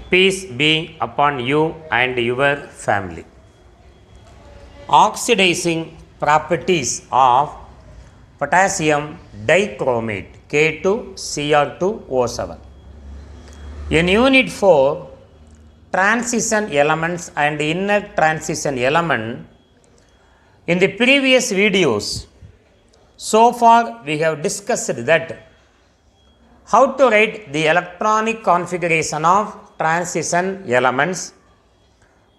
Peace be upon you and your family. Oxidizing properties of potassium dichromate K2Cr2O7. In Unit 4, transition elements and inner transition element, in the previous videos, so far we have discussed that how to write the electronic configuration of transition elements,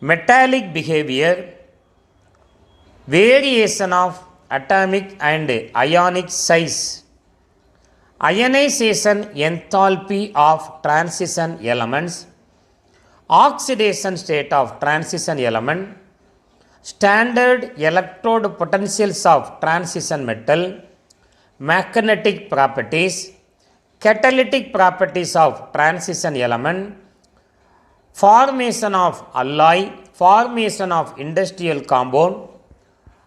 metallic behavior, variation of atomic and ionic size, ionization enthalpy of transition elements, oxidation state of transition element, standard electrode potentials of transition metal, magnetic properties, catalytic properties of transition element, formation of alloy, formation of industrial compound,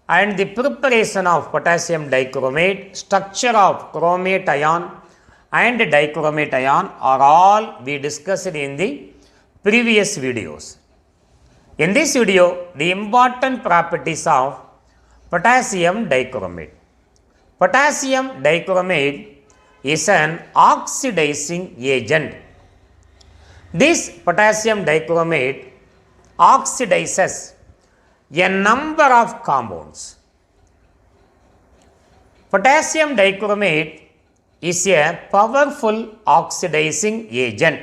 and the preparation of potassium dichromate, structure of chromate ion and dichromate ion are all we discussed in the previous videos. In this video, the important properties of potassium dichromate. Potassium dichromate is an oxidizing agent. This potassium dichromate oxidizes a number of compounds. Potassium dichromate is a powerful oxidizing agent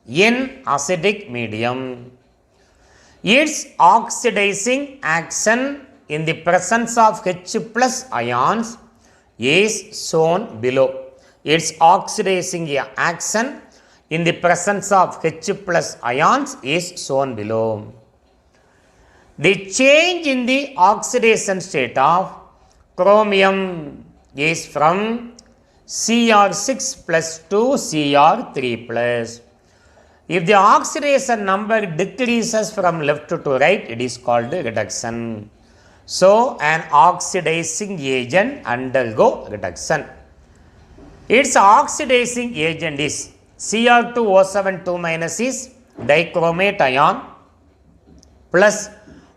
in acidic medium. Its oxidizing action in the presence of H plus ions is shown below. Its oxidizing action in the presence of H plus ions is shown below. The change in the oxidation state of chromium is from Cr6 plus to Cr3 plus. If the oxidation number decreases from left to right, it is called reduction. So, an oxidizing agent undergo reduction. Its oxidizing agent is Cr2O7 2 minus is dichromate ion plus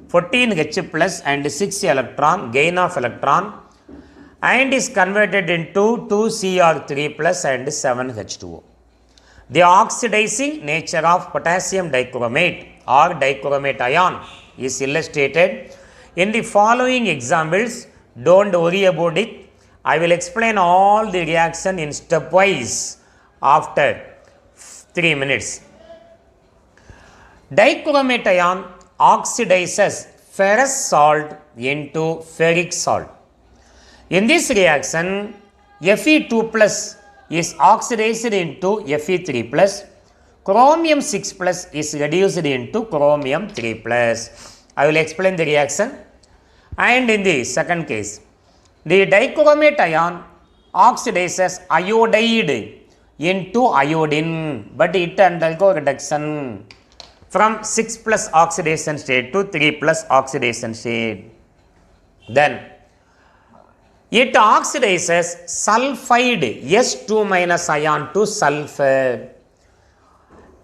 14H plus and 6 electron, gain of electron, and is converted into 2Cr3 plus and 7H2O. The oxidizing nature of potassium dichromate or dichromate ion is illustrated in the following examples. Don't worry about it. I will explain all the reaction in stepwise after 3 minutes. Dichromate ion oxidizes ferrous salt into ferric salt. In this reaction, Fe2 plus is oxidized into Fe3 plus, chromium 6 plus is reduced into chromium 3 plus. I will explain the reaction. And in the second case, the dichromate ion oxidizes iodide into iodine, but it undergo reduction from 6 plus oxidation state to 3 plus oxidation state. Then it oxidizes sulfide S2 minus ion to sulfur.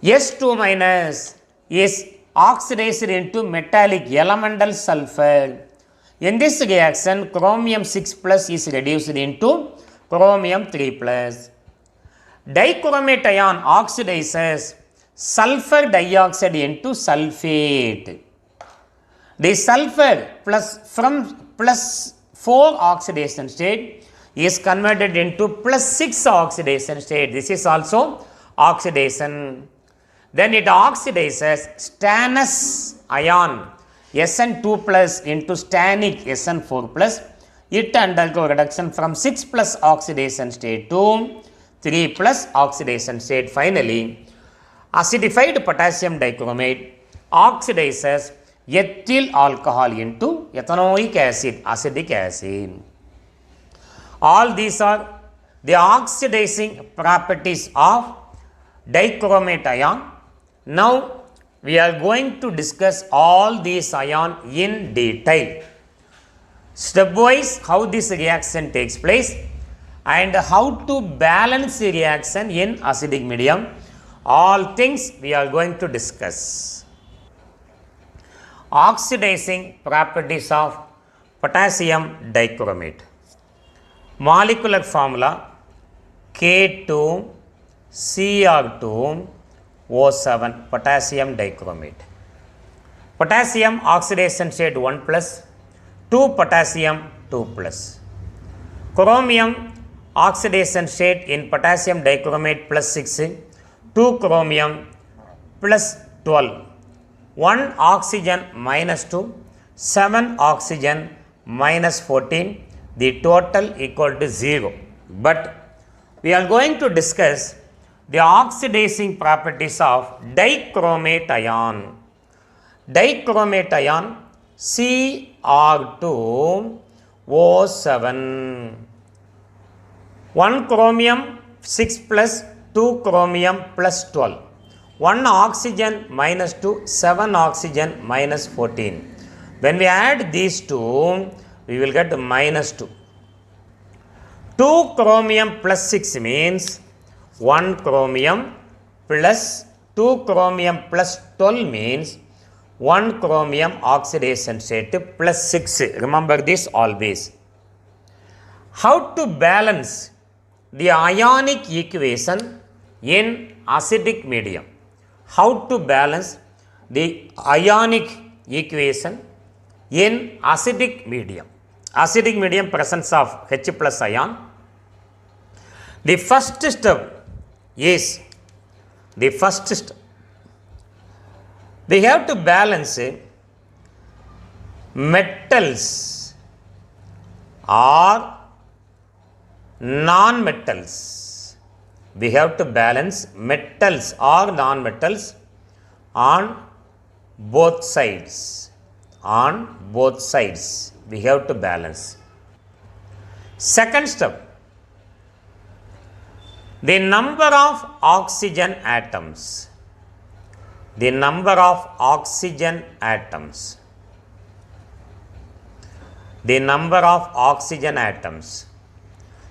S2 minus is oxidized into metallic elemental sulfur. In this reaction, chromium 6 plus is reduced into chromium 3 plus. Dichromate ion oxidizes sulfur dioxide into sulfate. The sulfur plus from plus 4 oxidation state is converted into plus 6 oxidation state. This is also oxidation. Then it oxidizes stannous ion Sn2 plus into stannic Sn4 plus. It undergo reduction from 6 plus oxidation state to 3 plus oxidation state. Finally, acidified potassium dichromate oxidizes ethyl alcohol into ethanoic acid, acetic acid. All these are the oxidizing properties of dichromate ion. Now we are going to discuss all these ion in detail. Stepwise how this reaction takes place and how to balance the reaction in acidic medium. All things we are going to discuss. Oxidizing properties of potassium dichromate. Molecular formula K2Cr2O7 potassium dichromate. Potassium oxidation state 1 plus, 2 potassium 2 plus. Chromium oxidation state in potassium dichromate plus 6, 2 chromium plus 12, 1 oxygen minus 2, 7 oxygen minus 14, the total equal to 0. But we are going to discuss the oxidizing properties of dichromate ion. Dichromate ion Cr2O7, 1 chromium 6 plus, 2 chromium plus 12, 1 oxygen minus 2, 7 oxygen minus 14. When we add these two, we will get minus 2. 2 chromium plus 6 means 1 chromium plus 2 chromium plus 12 means 1 chromium oxidation state plus 6. Remember this always. How to balance the ionic equation in acidic medium? How to balance the ionic equation in acidic medium? Acidic medium presence of H plus ion. The first step is we have to balance metals or non-metals. We have to balance metals or non-metals on both sides. On both sides we have to balance. Second step, the number of oxygen atoms. The number of oxygen atoms. The number of oxygen atoms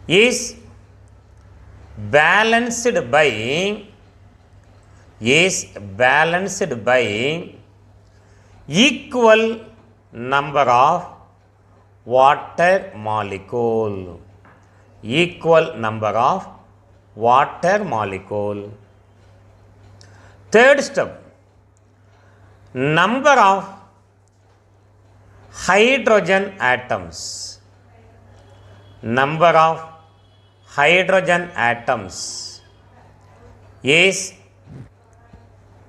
is balanced by equal number of water molecule. Equal number of water molecule. Third step, number of hydrogen atoms. Number of hydrogen atoms is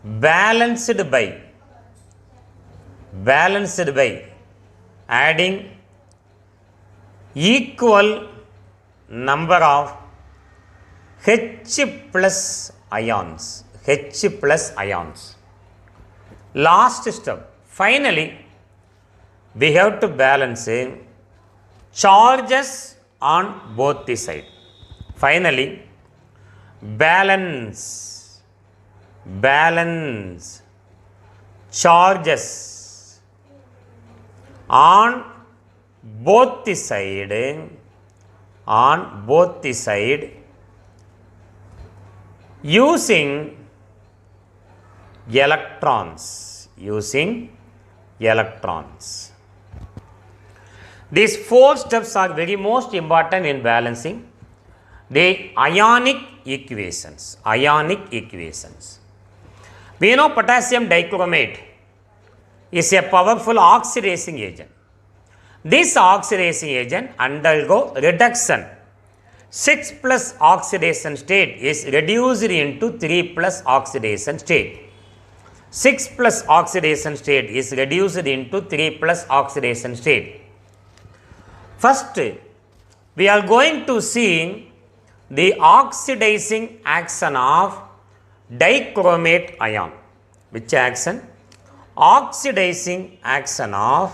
balanced by adding equal number of H plus ions. H plus ions. Last step, finally we have to balance charges on both the side. Finally balance charges on both the side using electrons. These 4 steps are very most important in balancing the ionic equations. We know potassium dichromate is a powerful oxidizing agent. This oxidizing agent undergo reduction. 6 plus oxidation state is reduced into 3 plus oxidation state. 6 plus oxidation state is reduced into 3 plus oxidation state. First, we are going to see the oxidizing action of dichromate ion. Which action? Oxidizing action of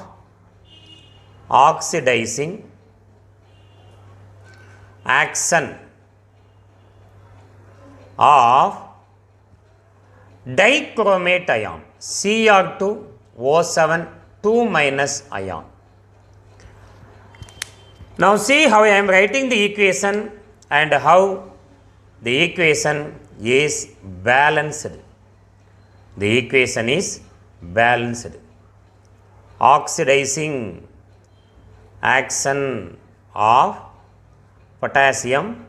dichromate ion Cr2O7 2 minus ion. Now see how I am writing the equation and how the equation is balanced. The equation is balanced. Oxidizing action of potassium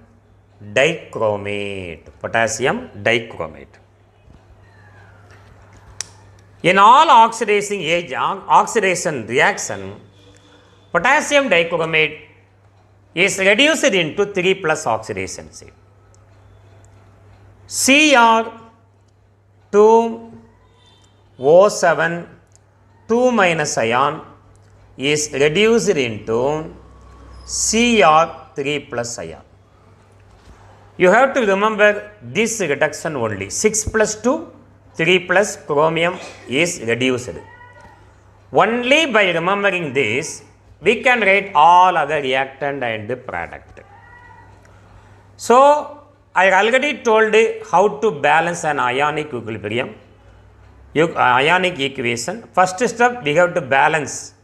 dichromate. Potassium dichromate. In all oxidation reaction, potassium dichromate is reduced into 3 plus oxidation state. Cr2O7 2 minus ion is reduced into Cr3 plus ion. You have to remember this reduction only. 6 plus 2, 3 plus chromium is reduced. Only by remembering this, we can write all other reactant and product. So, I already told how to balance an ionic equilibrium, ionic equation. First step, we have to balance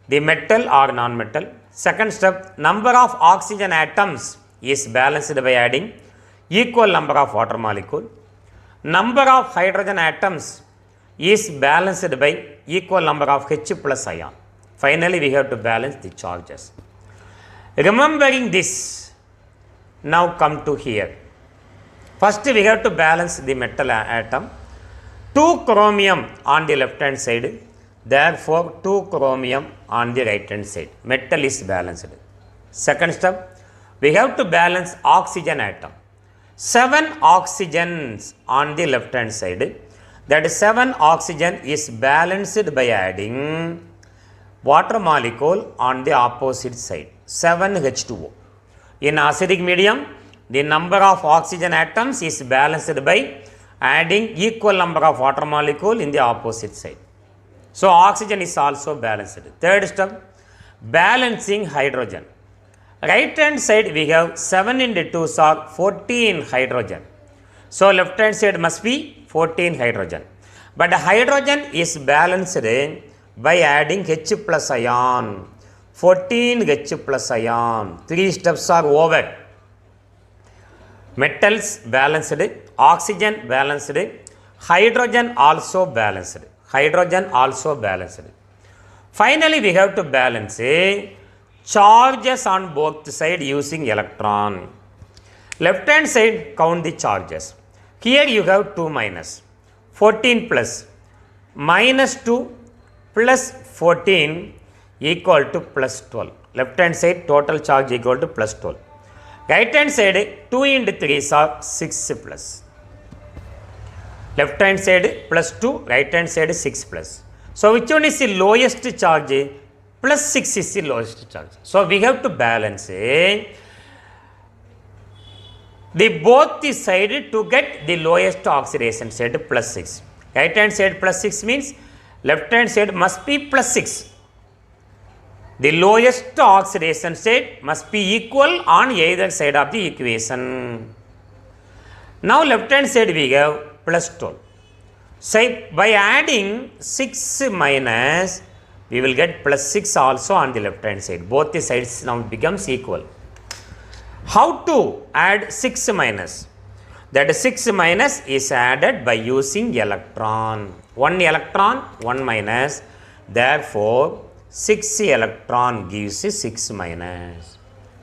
the metal or non-metal. Second step, number of oxygen atoms is balanced by adding equal number of water molecule. Number of hydrogen atoms is balanced by equal number of H plus ion. Finally, we have to balance the charges. Remembering this, now come to here. First, we have to balance the metal atom. 2 chromium on the left hand side. Therefore, 2 chromium on the right hand side. Metal is balanced. Second step, we have to balance oxygen atom. 7 oxygens on the left hand side. That 7 oxygen is balanced by adding water molecule on the opposite side. 7H2O. In acidic medium, the number of oxygen atoms is balanced by adding equal number of water molecule in the opposite side. So, oxygen is also balanced. Third step, balancing hydrogen. Right hand side we have 7 into 2 are 14 hydrogen. So, left hand side must be 14 hydrogen. But hydrogen is balanced by adding H plus ion. 14 H plus ion. 3 steps are over. Metals balanced, oxygen balanced, hydrogen also balanced. Hydrogen also balanced. Finally, we have to balance charges on both sides using electron. Left hand side count the charges. Here you have 2 minus 14 plus minus 2 plus 14 equal to plus 12. Left hand side total charge equal to plus 12. Right hand side 2 into 3 are 6 plus. Left hand side plus 2, right hand side 6 plus. So, which one is the lowest charge? Plus 6 is the lowest charge. So, we have to balance the both the side to get the lowest oxidation state plus 6. Right hand side plus 6 means left hand side must be plus 6. The lowest oxidation state must be equal on either side of the equation. Now, left hand side we have plus 12. So, by adding 6 minus, we will get plus 6 also on the left hand side. Both the sides now becomes equal. How to add 6 minus? That 6 minus is added by using electron. 1 electron, 1 minus. Therefore, 6 electron gives 6 minus.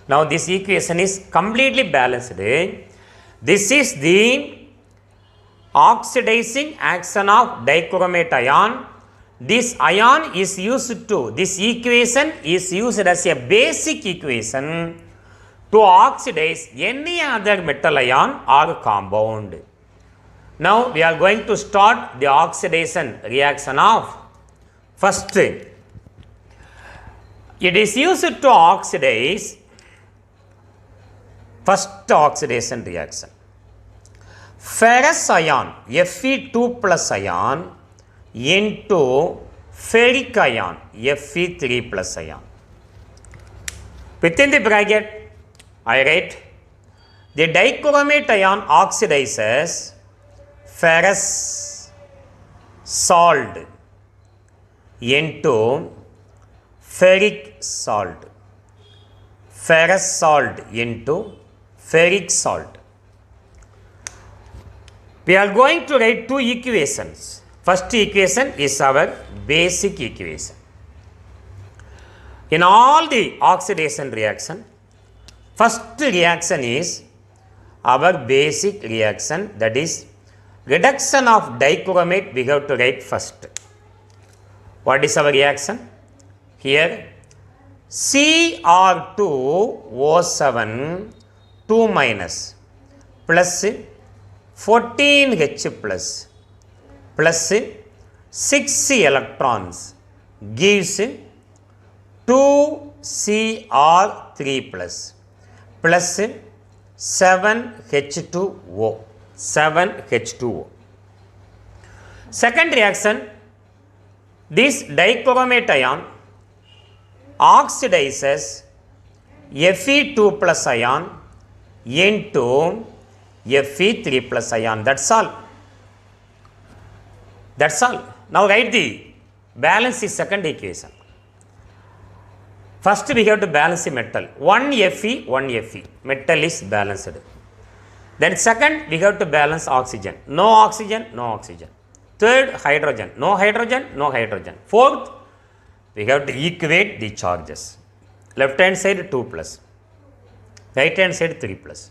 Now, this equation is completely balanced. This is the oxidizing action of dichromate ion. This ion is used to, this equation is used as a basic equation to oxidize any other metal ion or compound. Now, we are going to start the oxidation reaction of first. It is used to oxidize first oxidation reaction. Ferrous ion, Fe2 plus ion into ferric ion, Fe3 plus ion. Within the bracket, I write the dichromate ion oxidizes ferrous salt into ferric salt. Ferrous salt into ferric salt. We are going to write two equations. First equation is our basic equation. In all the oxidation reaction, first reaction is our basic reaction, that is reduction of dichromate we have to write first. What is our reaction? Here Cr2O7 2 minus plus 14H plus 6 electrons gives 2Cr3 plus 7H2O. Second reaction, this dichromate ion oxidizes Fe2 plus ion into Fe3 plus ion. That's all. Now write the balance the second equation. First we have to balance the metal. 1 Fe, 1 Fe. Metal is balanced. Then second we have to balance oxygen. No oxygen, no oxygen. Third, hydrogen. No hydrogen, no hydrogen. Fourth, we have to equate the charges. Left hand side 2 plus. Right hand side 3 plus.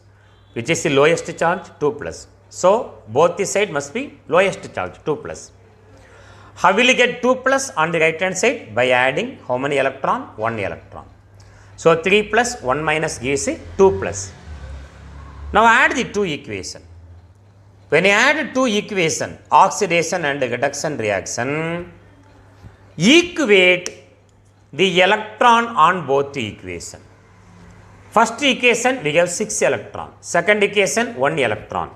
Which is the lowest charge? 2 plus. So both the side must be lowest charge, 2 plus. How will you get 2 plus on the right hand side? By adding how many electron? 1 electron. So 3 plus 1 minus gives 2 plus. Now add the two equation. When you add two equation, oxidation and reduction reaction, equate the electron on both the equation. First equation we have 6 electron. Second equation 1 electron.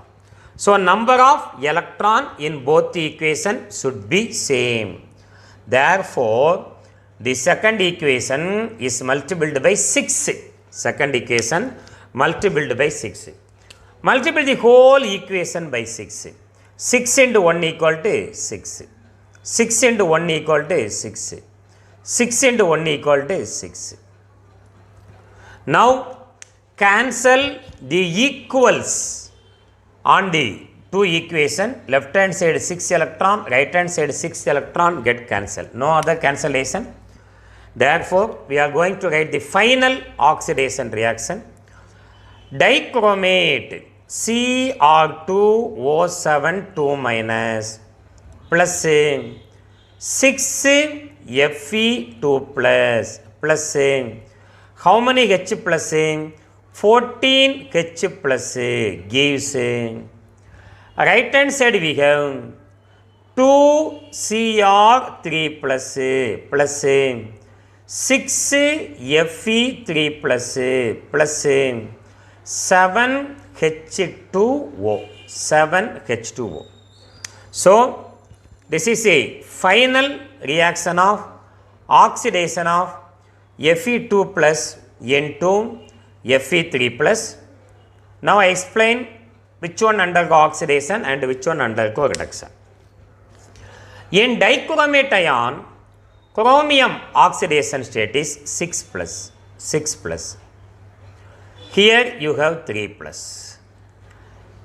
So number of electron in both the equation should be same. Therefore, the second equation is multiplied by 6. Second equation multiplied by 6. Multiply the whole equation by 6. 6 into 1 equal to 6. 6 into 1 equal to 6. 6 into 1 equal to 6. Now cancel the equals on the two equation. Left hand side 6 electron, right hand side 6 electron get cancelled. No other cancellation. Therefore, we are going to write the final oxidation reaction. Dichromate Cr2O7 2 minus plus 6 Fe2 plus how many H plus 14 H plus gives right hand side we have 2Cr3 plus 6 Fe3 plus 7H2O. So this is a final reaction of oxidation of Fe2 plus into Fe3 plus. Now I explain which one undergo oxidation and which one undergo reduction. In dichromate ion, chromium oxidation state is 6 plus. Here you have 3 plus.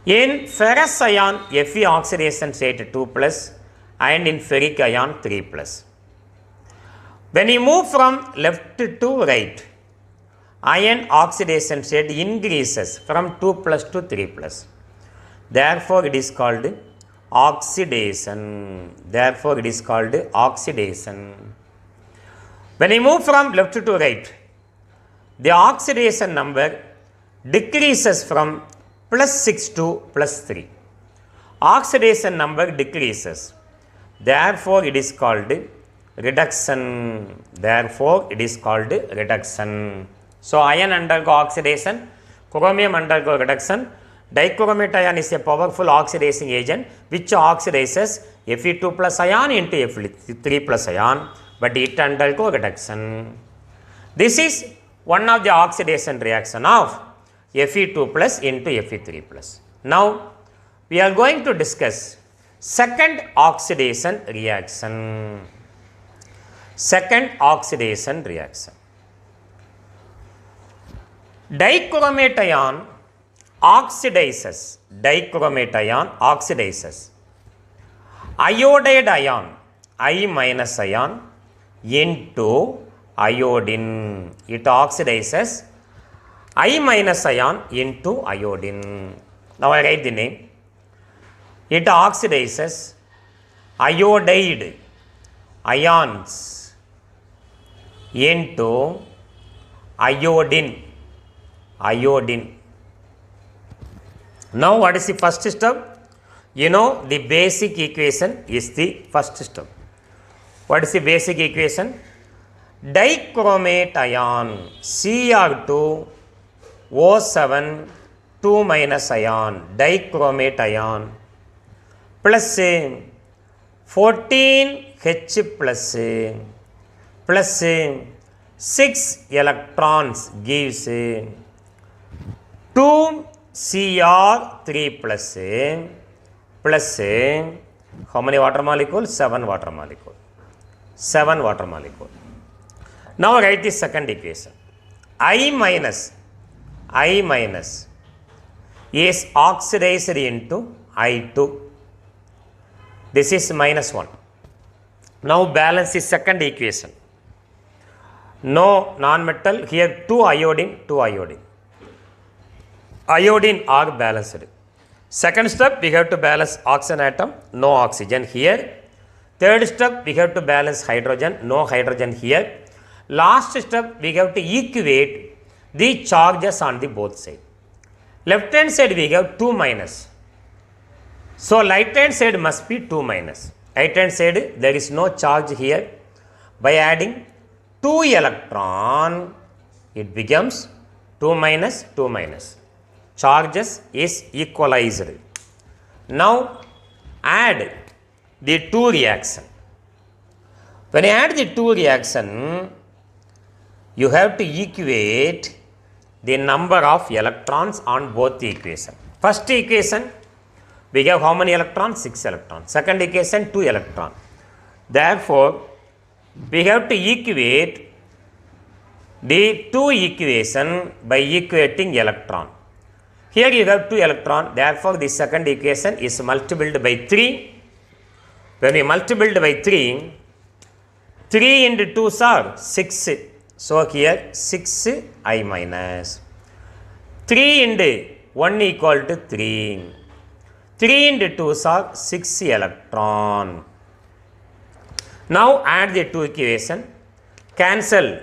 In ferrous ion, Fe oxidation state 2 plus and in ferric ion 3 plus. When you move from left to right, ion oxidation state increases from 2 plus to 3 plus. Therefore, it is called oxidation. When you move from left to right, the oxidation number decreases from plus 6 to plus 3. Oxidation number decreases. Therefore, it is called reduction. So, ion undergo oxidation, chromium undergo reduction. Dichromate ion is a powerful oxidizing agent which oxidizes Fe2 plus ion into Fe3 plus ion, but it undergo reduction. This is one of the oxidation reaction of Fe2 plus into Fe3 plus. Now, we are going to discuss second oxidation reaction. Dichromate ion oxidizes, dichromate ion oxidizes iodide ion, I minus ion into iodine. It oxidizes I minus ion into iodine. Now I write the name. It oxidizes iodide ions into iodine. Now what is the first step? You know the basic equation is the first step. What is the basic equation? Dichromate ion Cr2O7 2 minus ion, dichromate ion plus 14H plus 6 electrons gives 2Cr3 plus how many water molecules? 7 water molecules. 7 water molecules. Now write the second equation. I minus is oxidized into I2. This is minus 1. Now balance the second equation. No non-metal, here 2 iodine. Iodine are balanced. Second step, we have to balance oxygen atom, no oxygen here. Third step, we have to balance hydrogen, no hydrogen here. Last step, we have to equate the charges on the both sides. Left hand side we have 2 minus. So right hand side must be 2 minus. Right hand side there is no charge here. By adding 2 electron, it becomes 2 minus, 2 minus. Charges is equalized. Now add the 2 reaction. When you add the 2 reaction, you have to equate the number of electrons on both the equation. First equation, we have how many electrons? 6 electrons. Second equation, 2 electrons. Therefore, we have to equate the 2 equation by equating electron. Here you have 2 electrons. Therefore, the second equation is multiplied by 3. When we multiply by 3, 3 into 2 are 6. So here 6 I minus. 3 into 1 equal to 3. 3 into 2 are 6 electron. Now add the 2 equation. Cancel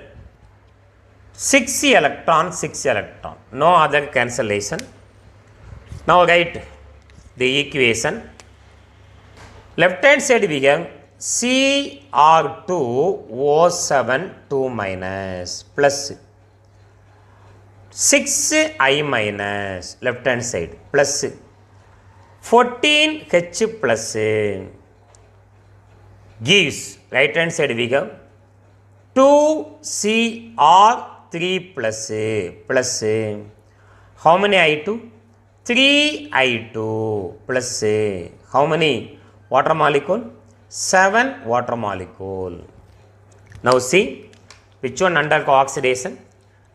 6 electron, 6 electron. No other cancellation. Now write the equation. Left hand side we have Cr2O7 2 minus plus 6 I minus left hand side plus 14H plus gives right hand side we have 2Cr3 plus how many I2? 3 I2 plus how many water molecule? 7 water molecule. Now see which one undergo oxidation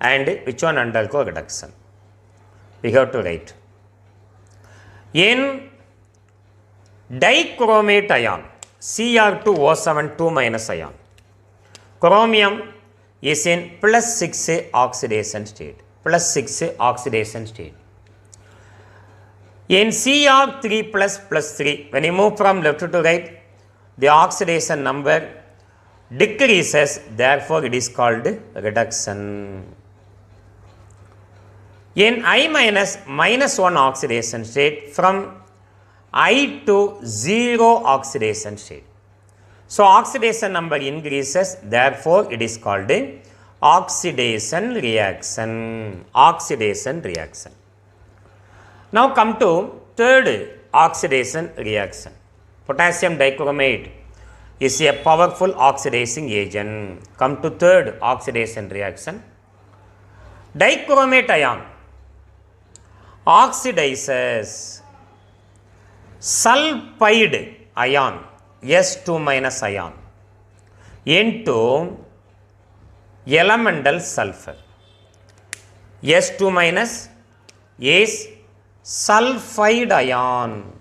and which one undergo reduction. We have to write. In dichromate ion, Cr2O7 2 minus ion, chromium is in plus 6 oxidation state. Plus 6 oxidation state. In Cr3 plus 3, when you move from left to right, the oxidation number decreases, therefore it is called reduction. In I minus 1 oxidation state, from I to 0 oxidation state. So oxidation number increases, therefore it is called oxidation reaction. Oxidation reaction. Now come to third oxidation reaction. Potassium dichromate is a powerful oxidizing agent. Come to third oxidation reaction. Dichromate ion oxidizes sulfide ion S2 minus ion into elemental sulfur. S2 minus is sulfide ion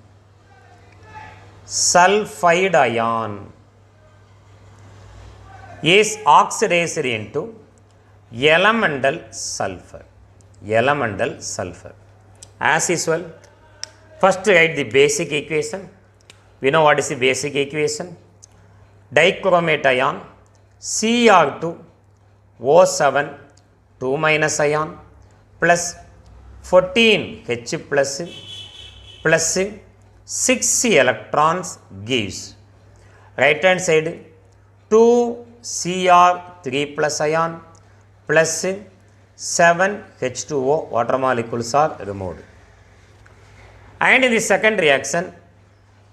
is oxidized into elemental sulfur. As usual, first write the basic equation. We know what is the basic equation. Dichromate ion Cr2O7 2 minus ion plus 14H plus 6 electrons gives right hand side 2Cr3 plus ion plus 7H2O water molecules are removed. And in the second reaction,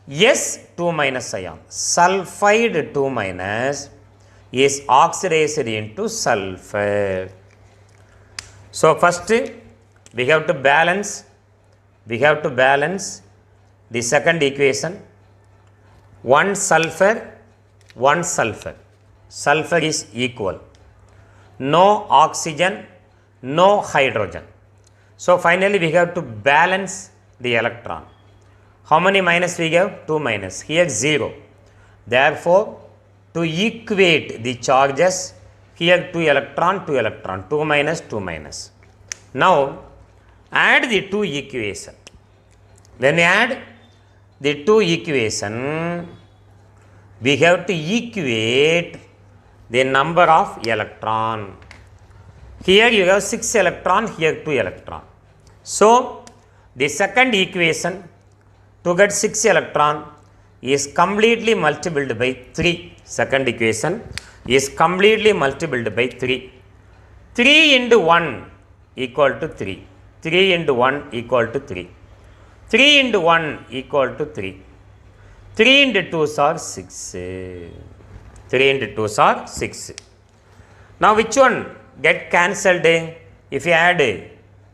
S2 minus ion, sulfide 2 minus is oxidized into sulfur. So first we have to balance the second equation. One sulfur, sulfur is equal. No oxygen, no hydrogen. So finally we have to balance the electron. How many minus we have? 2 minus. Here 0. Therefore, to equate the charges, here 2 electron, 2 minus, 2 minus. Now, add the two equation. When we add the two equation, we have to equate the number of electron. Here you have 6 electron, here 2 electron. So, the second equation to get 6 electron is completely multiplied by 3. Second equation is completely multiplied by 3. 3 into 1 equal to 3. 3 into 1 equal to 3. 3 into 1 equal to 3. 3 into 2 are 6. 3 into 2 are 6. Now which one get cancelled? If you add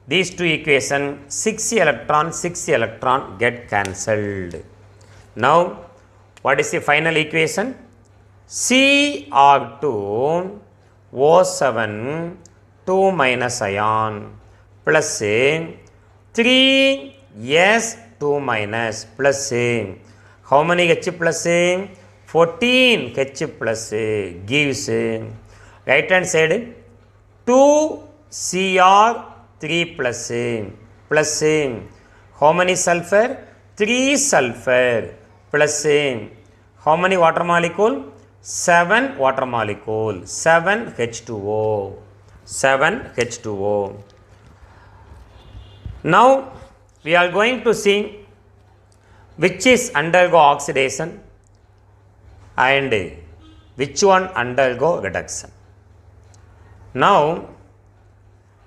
these two equations, 6 electron get cancelled. Now what is the final equation? Cr2O7 2 minus ion plus 3S2 minus plus how many H plus 14 H plus gives right hand side 2Cr3 plus how many sulfur? 3 sulfur plus how many water molecule? 7 water molecule, 7H2O. Now we are going to see which is undergo oxidation and which one undergo reduction. Now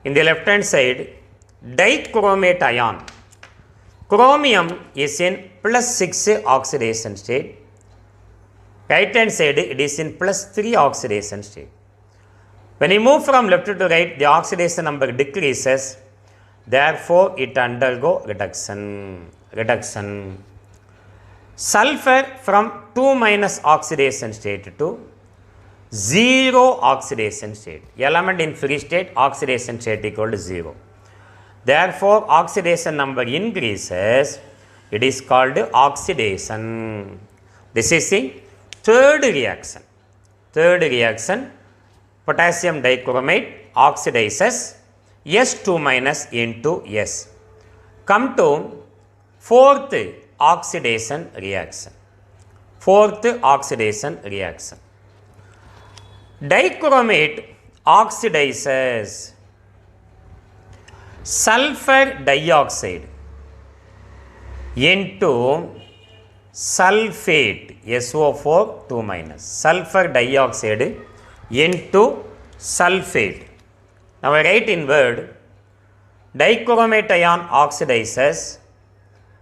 in the left hand side, dichromate ion, chromium is in plus 6 oxidation state. Right hand side, it is in plus 3 oxidation state. When you move from left to right, the oxidation number decreases. Therefore, it undergo reduction. Sulfur from 2 minus oxidation state to 0 oxidation state. Element in free state, oxidation state equal to 0. Therefore, oxidation number increases. It is called oxidation. This is the third reaction. Potassium dichromate oxidizes S2 minus into S. Come to fourth oxidation reaction. Dichromate oxidizes sulfur dioxide into sulfate SO4 2 minus. Sulfur dioxide into sulfate. Now I write in word, dichromate ion oxidizes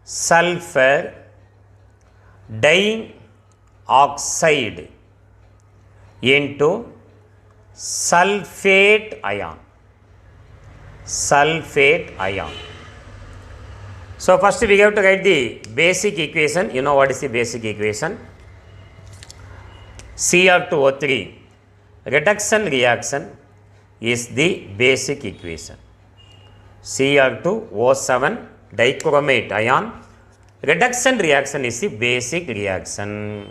sulfur dioxide into sulfate ion. So first we have to write the basic equation. You know what is the basic equation? Cr2O3 reduction reaction is the basic equation. Cr2O7 dichromate ion. Reduction reaction is the basic reaction.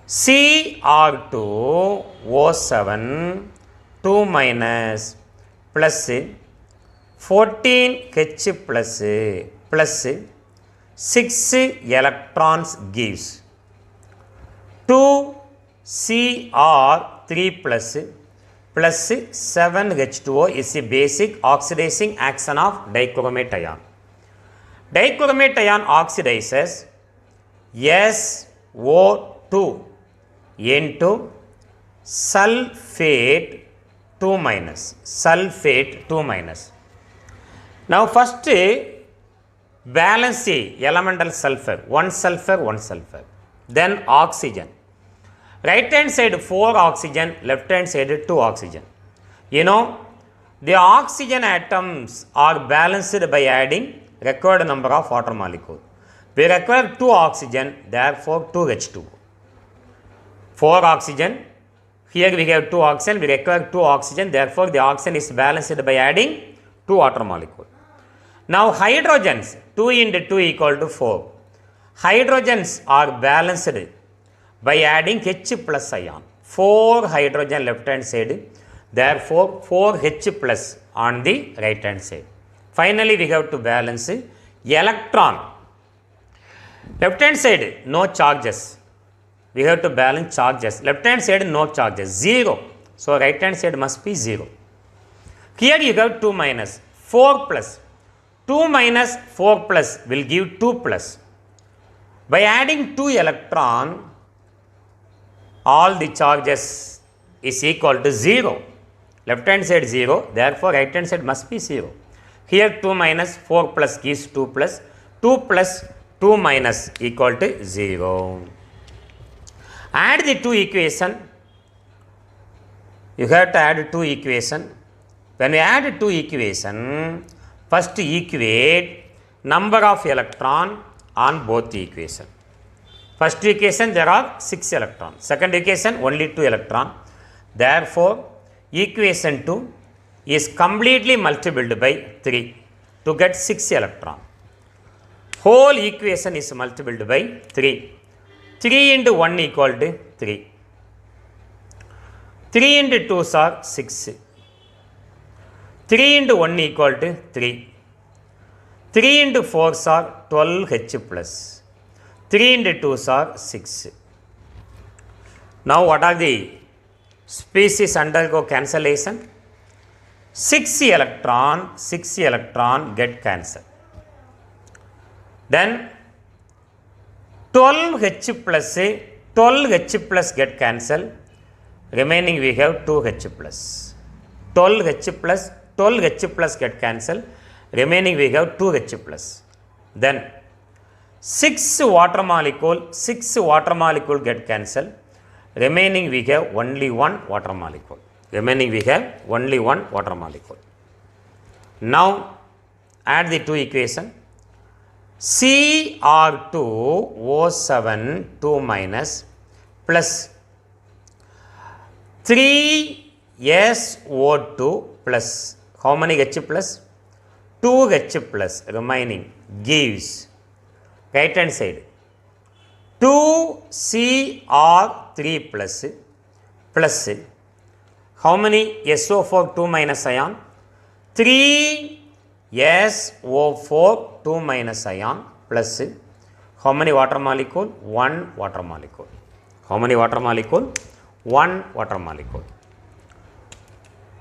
Cr2O7 2 minus plus 14H plus 6 electrons gives 2Cr3 plus 7H2O is the basic oxidizing action of dichromate ion. Dichromate ion oxidizes SO2 into sulfate 2 minus. Now first balance the elemental sulfur, one sulfur. Then oxygen. Right hand side 4 oxygen, left hand side 2 oxygen. You know, the oxygen atoms are balanced by adding required number of water molecules. We require 2 oxygen, therefore 2H2O. 4 oxygen, here we have 2 oxygen, we require 2 oxygen, therefore the oxygen is balanced by adding 2 water molecules. Now hydrogens, 2 into 2 equal to 4. Hydrogens are balanced by adding H plus ion. 4 hydrogen left hand side, therefore 4H plus on the right hand side. Finally we have to balance electron. Left hand side no charges. We have to balance charges. Left hand side no charges, 0. So right hand side must be 0. Here you have 2 minus, 4 plus. 2 minus 4 plus will give 2 plus. By adding 2 electron, all the charges is equal to 0. Left hand side 0, therefore right hand side must be 0. Here 2 minus 4 plus gives 2 plus. 2 plus 2 minus equal to 0. Add the 2 equation. You have to add 2 equation. When we add 2 equation, first equate number of electron on both the equation. First equation there are 6 electrons. Second equation only 2 electron. Therefore, equation 2 is completely multiplied by 3 to get 6 electron. Whole equation is multiplied by 3. 3 into 1 equal to 3. 3 into 2 are 6. 3 into 1 equal to 3. 3 into 4 are 12H plus. 3 into 2 are 6. Now what are the species undergo cancellation? 6 electron get cancelled. Then 12H plus get cancelled. Remaining we have 2H plus. 12H plus get cancelled. Remaining we have 2H plus. Then 6 water molecule get cancelled. Remaining we have only 1 water molecule. Now add the 2 equation. Cr2O7 2 minus plus 3SO2 plus, how many H plus? 2H plus remaining gives, right hand side, 2Cr3 plus, how many SO4 2 minus ion? 3SO4 2 minus ion plus, how many water molecule? 1 water molecule. How many water molecule? 1 water molecule.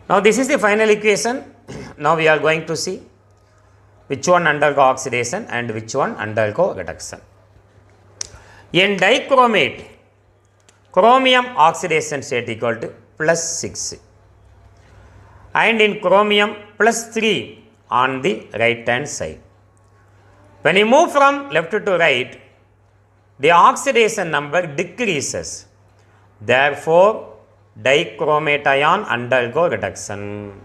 Now this is the final equation. Now we are going to see which one undergo oxidation and which one undergo reduction. In dichromate, chromium oxidation state equal to plus 6 and in chromium plus 3 on the right hand side. When you move from left to right, the oxidation number decreases. Therefore, dichromate ion undergo reduction.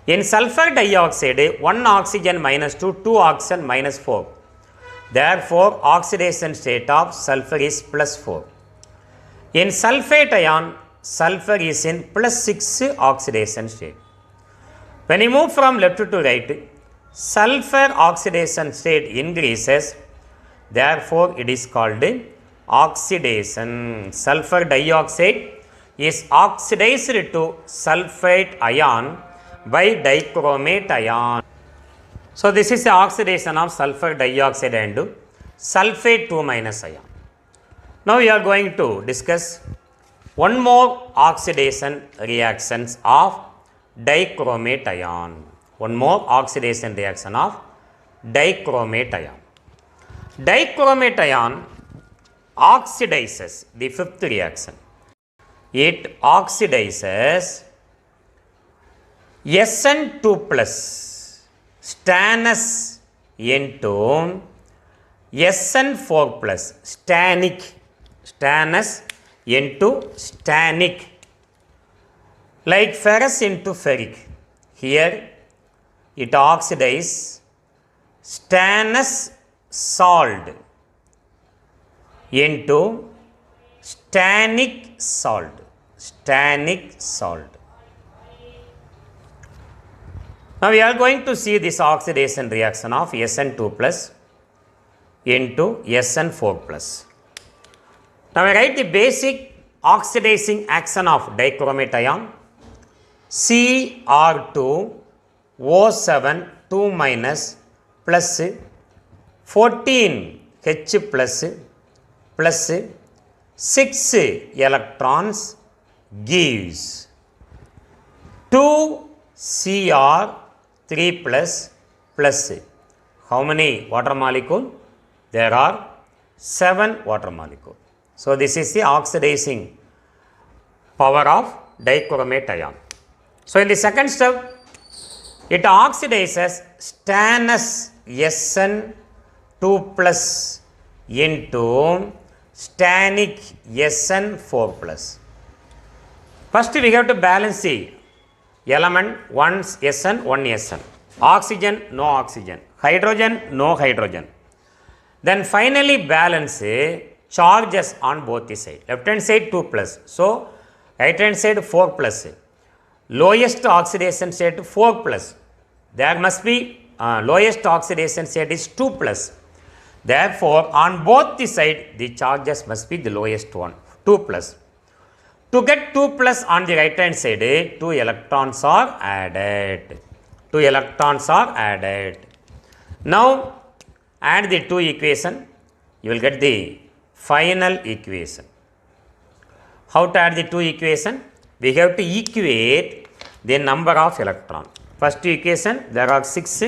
In sulfur dioxide, 1 oxygen minus 2, 2 oxygen minus 4. Therefore, oxidation state of sulfur is plus 4. In sulfate ion, sulfur is in plus 6 oxidation state. When you move from left to right, sulfur oxidation state increases, therefore it is called oxidation. Sulfur dioxide is oxidized to sulfate ion by dichromate ion. So this is the oxidation of sulfur dioxide and sulfate 2 minus ion. Now we are going to discuss one more oxidation reactions of dichromate ion. One more oxidation reaction of dichromate ion. Dichromate ion oxidizes, the fifth reaction. It oxidizes SN2 plus stannous into SN4 plus stannous into stannic, like ferrous into ferric. Here it oxidizes stannous salt into stannic salt. Now we are going to see this oxidation reaction of SN2 plus into SN4 plus. Now I write the basic oxidizing action of dichromate ion. Cr2O7 2 minus plus 14H plus 6 electrons gives 2Cr3 plus. How many water molecule? There are 7 water molecule. So this is the oxidizing power of dichromate ion. So in the second step, it oxidizes stannous SN2 plus into stannic SN4 plus. First we have to balance the element, one SN, one SN. Oxygen, no oxygen. Hydrogen, no hydrogen. Then finally balance charges on both the side. Left hand side 2 plus. So right hand side 4 plus. Lowest oxidation state 4 plus. There must be lowest oxidation state is 2 plus. Therefore on both the side the charges must be the lowest one, 2 plus. To get 2 plus on the right hand side, 2 electrons are added. Now add the 2 equation, you will get the final equation. How to add the 2 equation? We have to equate the number of electrons. First equation there are 6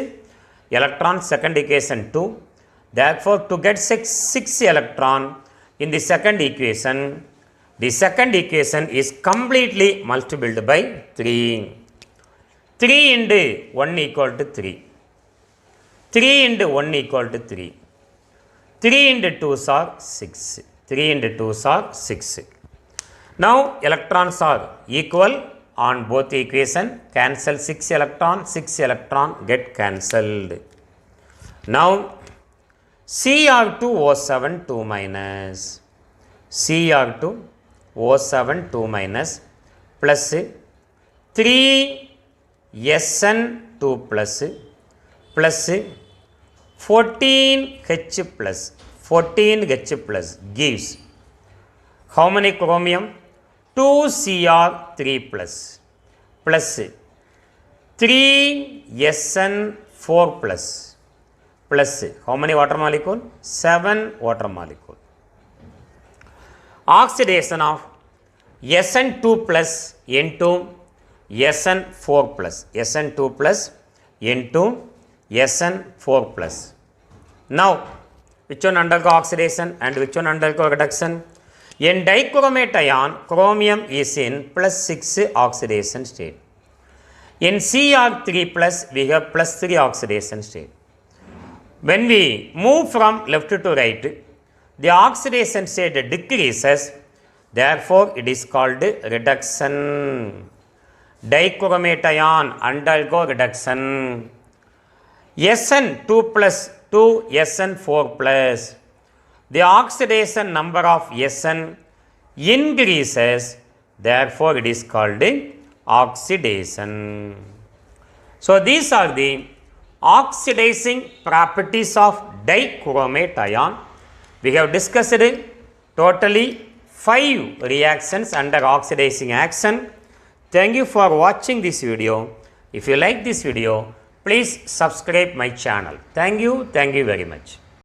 electrons, second equation 2. Therefore to get 6 electron in the second equation, the second equation is completely multiplied by 3. 3 into 1 equal to 3. 3 into 1 equal to 3. 3 into 2s are 6. 3 into 2s are 6. Now electrons are equal on both equation. Cancel 6 electron get cancelled. Now Cr2O7 2 minus. Cr2O7 2 minus plus 3SN2 plus 14H plus gives how many chromium? 2Cr3 plus 3SN4 plus how many water molecule? 7 water molecule. Oxidation of SN2 plus into SN4 plus. SN2 plus into SN4 plus. Now which one undergo oxidation and which one undergo reduction? In dichromate ion, chromium is in plus 6 oxidation state. In Cr3 plus, we have plus 3 oxidation state. When we move from left to right, the oxidation state decreases. Therefore, it is called reduction. Dichromate ion undergo reduction. Sn2 plus to Sn4 plus. The oxidation number of Sn increases, therefore it is called oxidation. So these are the oxidizing properties of dichromate ion. We have discussed totally 5 reactions under oxidizing action. Thank you for watching this video. If you like this video, please subscribe my channel. Thank you very much.